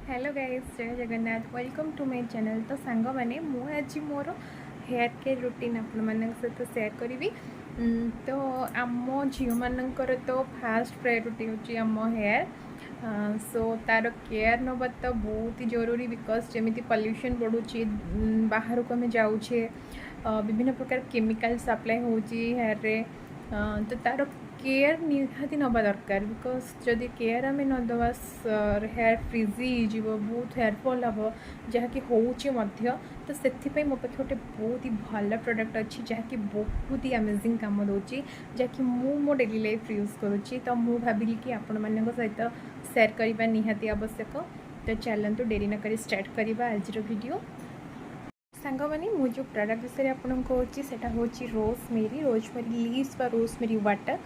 Hello guys, जय Jagannath. Welcome to my channel. तो सांग मैंने आज मोर हेयर केयर रूटीन आपण मान सहित सेयार करी। तो आम झील मानकर तो फास्ट प्रायोरिटी होची आम हेयर। सो तार केयर नवा तो बहुत ही जरूरी, बिकज जमी पॉल्यूशन बढ़ुची, बाहर को आम जाऊे, विभिन्न प्रकार केमिकल सप्लाई होची हेयर रे। तो तार केयर निहाती नवा दरकार, बिकज जदि केयर आम नदवा हेयर फ्रिजी हो, बहुत हेयरफॉल हम जहाँकि होचे। तो से मो पाखे गोटे बहुत ही भल प्रोडक्ट अच्छी जहाँकि बहुत ही अमेजिंग काम दूची, जहाँकि मो डेली लाइफ यूज करुच्ची। तो मुझे भाविली कि आपण मान सहित सेयार करने निहाती आवश्यक। तो चलतु डेरी न करी स्टार्ट करवा आज वीडियो। सांग मैंने मुझे प्रोडक्ट विषय आपको कहूँ हूँ रोजमेरी लीव्स बा रोजमेरी वाटर।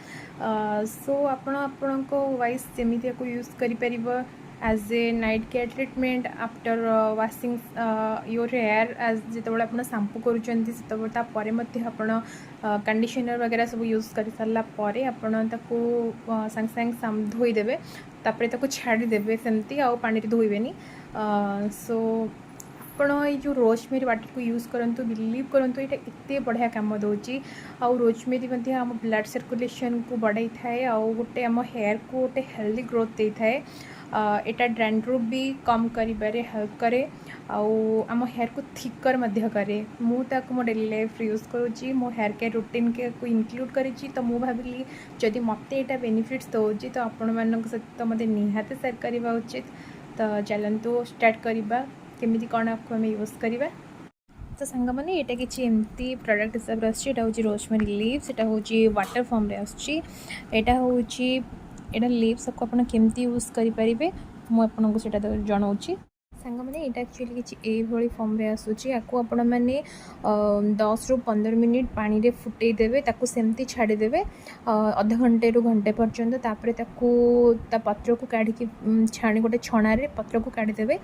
सो आपण वाइज जमी यूज कर as a night care treatment after washing your hair, as जो आप शैम्पू कर कंडीशनर वगैरह सब यूज कर सारापर आपड़ सांग सांग धोईदेवे, तापर छाड़ीदेवे सेमती आ पानी धोबेनि। सो आपण ये जो रोजमेरी वाटर को यूज करूँ, बिलीव करूँ ये एत बढ़िया कम दूची। आउ रोजमेरी आम ब्लड सर्कुलेशन को बढ़ाई थाए, आउ गोटे आम हेयर को गोटे हेल्दी ग्रोथ दे थाए। यहाँ डैंड्रुफ भी कम करिबारे हेल्प करे, आउ आम हेयर को थिकर मध्य करे। मुझे मो डेली लाइफ यूज करुँची, मो हेयर केयर रूटीन को इनक्लूड करी। तो मुझे भाविली जदि मत यहाँ बेनिफिट्स दूसरी तो आपण मान सहित मत निहाती सेयार करवा उचित। तो चलतु स्टार्ट करवा केमी कौन आपको आम यूज करवा। तो सांग मैंने यहाँ किसी एमती प्रोडक्ट हिसाब से हूँ रोजमेरी लीव्स, यहाँ हूँ वाटर फॉर्म यहाँ हूँ यहाँ लीव्स आपको आप केमती यूज करेंगे मुझे जनाऊँगी। सांग मैंने यहाँ एक्चुअली किसी यही फॉर्म रे आसूची, आपको आपण मैंने 10 ରୁ 15 मिनिट पानी रे फुटे देवे, ताकू सेमती छाड़ीदेवे अध घंटे रु घंटे पर्यंत। तापर ता पत्र को काढ़ी छाणी गोटे छणारे पत्र को काढ़ीदेवे।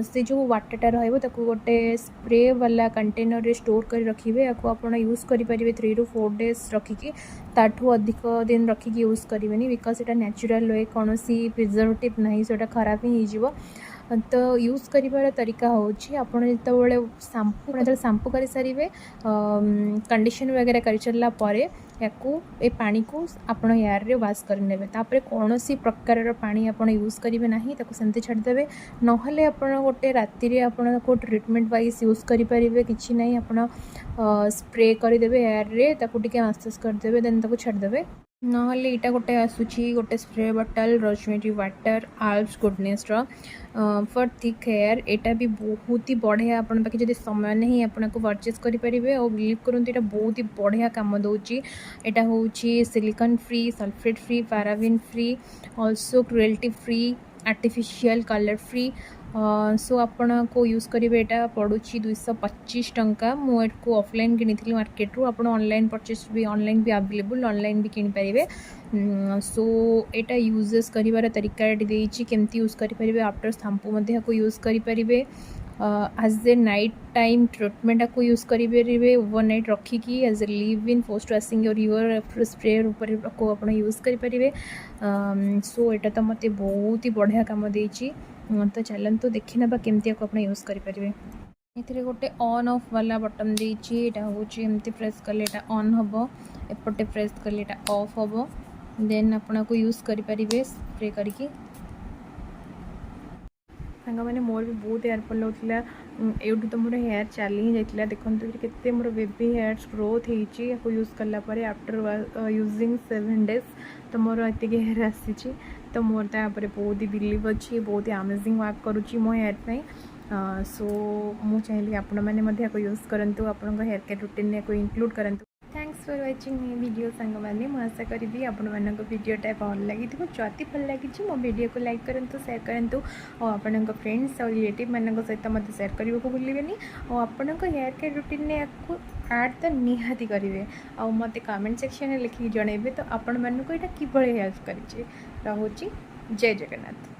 से जो वाटरटा रही गोटे स्प्रे वाला कंटेनर रे स्टोर कर रखिए। आपको आप यूज करेंगे 3 ରୁ 4 डेज रखिकी, ताठू अधिक दिन रखिकी यूज करेंगे, बिकज ये नेचुरल वे कौन सी प्रिजर्वेटिव नहीं, से खराब ही हो। तो यूज कर तरीका हूँ जो शैम्पू कर सारे कंडीशन वगैरह कर सारापर या पानी को आपण हेयर रे वाश करने, तापर कौन सी प्रकार पानी आप यूज करेंगे ना, सेमती छाड़ीदेवे। नहले आप गोटे राति आपको ट्रीटमेंट वाइज यूज करेंगे, किसी ना आप स्प्रे करदेवे हेयर रे, टे मसाज करदे, देन छाड़देवे। नहले यहाँ गोटे आसूची गोटे spray bottle rosemary water Alps goodness for thick hair. यहाँ भी बहुत ही बढ़िया, आपन पाखे जब समय नहीं आपको परचेज करेंगे और बिलीव करूँ यहाँ बहुत ही बढ़िया काम दूची। यहाँ हूँ silicone free, sulphate free, paraben free, also cruelty free, artificial colour free. So आपण को यूज करेंगे यहाँ पड़ू 225 टंका। मुझे ऑफलाइन किनी मार्केट रू, आप ऑनलाइन परचेस भी ऑनलाइन भी अवेलेबल, ऑनलाइन भी किनी पारे। सो यहाँ यूजेस कर तरीका केमती यूज करेंगे आफ्टर शैम्पू को यूज करेंगे as a night time treatment आपको यूज करेंगे ओवरनाइट रखिकी as a leave in post washing your your spray को आप यूज करेंगे। सो यहाँ तो मत बहुत ही बढ़िया कम देती। तो चलतु देखी ना केमती आप यूज करेंगे। ये गोटे ऑन ऑफ वाला बटन देती, यहाँ हूँ एमती प्रेस कले ऑन हम, एपटे प्रेस कले ऑफ हम, देन आपको यूज करेंगे स्प्रे करके। सांग मैंने मोर भी बहुत हेयरफॉल होता, यूँ तो मोर हेयर चली ही जाता। देखते केते मोर बेबी हेयर्स ग्रोथ हो यूज कलापर आफ्टर यूजिंग 7 डेज। तो मोर एतिक हेयर आसी, तो मोर तापर बहुत ही बिलीव अच्छी, बहुत ही अमेजिंग वर्क करुच्ची मो हेयर पे। सो मुझे चाहिए आपण मैंने यूज करूँ, आपण हेयर केयर रूटीन को इनक्लूड करूँ। थैंक्स फॉर वाचिंग ये वीडियो सांग मैंने। मुझे आशा करी आपण मानक वीडियोटा भल लगी, जदि भल लगी मो वीडियो को लाइक करूँ, शेयर करूँ और आपण फ्रेंड्स और रिलेटिव मान सहित मत शेयर करने को भूलें। और आपण हेयर केयर रूटीन में आपको ऐड तो निहाती करेंगे और मत कमेंट सेक्शन में लिखिक जनइबे, तो आपण मानक यहाँ कि हेल्प कर। जय जगन्नाथ।